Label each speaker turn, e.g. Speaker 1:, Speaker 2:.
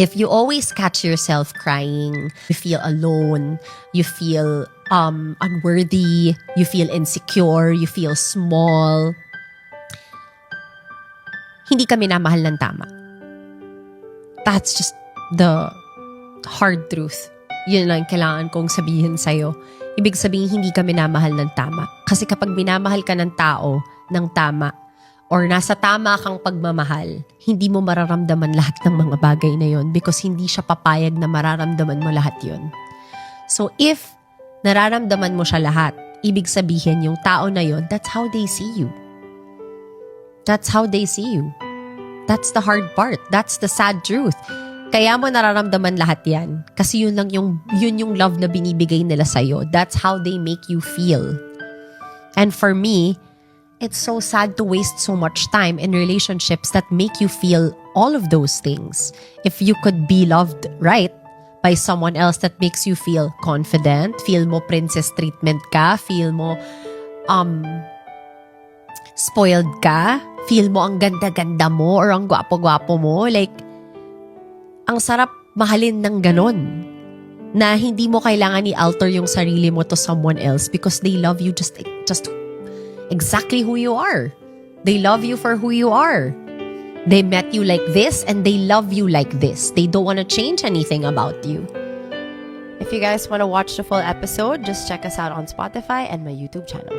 Speaker 1: If you always catch yourself crying, you feel alone, you feel unworthy, you feel insecure, you feel small, hindi ka minamahal ng tama. That's just the hard truth. Yun lang kailangan kong sabihin sa'yo. Ibig sabihin, hindi ka minamahal ng tama. Kasi kapag minamahal ka ng tao ng tama, or nasa tama kang pagmamahal, hindi mo mararamdaman lahat ng mga bagay na yon because hindi siya papayag na mararamdaman mo lahat yon. So if nararamdaman mo siya lahat, ibig sabihin yung tao na yon, that's how they see you. That's how they see you. That's the hard part. That's the sad truth. Kaya mo nararamdaman lahat yan kasi yun yung love na binibigay nila sa'yo. That's how they make you feel. And for me, it's so sad to waste so much time in relationships that make you feel all of those things. If you could be loved right by someone else that makes you feel confident, feel mo princess treatment ka, feel mo spoiled ka, feel mo ang ganda-ganda mo or ang gwapo-gwapo mo, like, ang sarap mahalin ng ganon na hindi mo kailangan i-alter yung sarili mo to someone else because they love you just exactly who you are. They love you for who you are. They met you like this and they love you like this. They don't want to change anything about you. If you guys want to watch the full episode, just check us out on Spotify and my YouTube channel.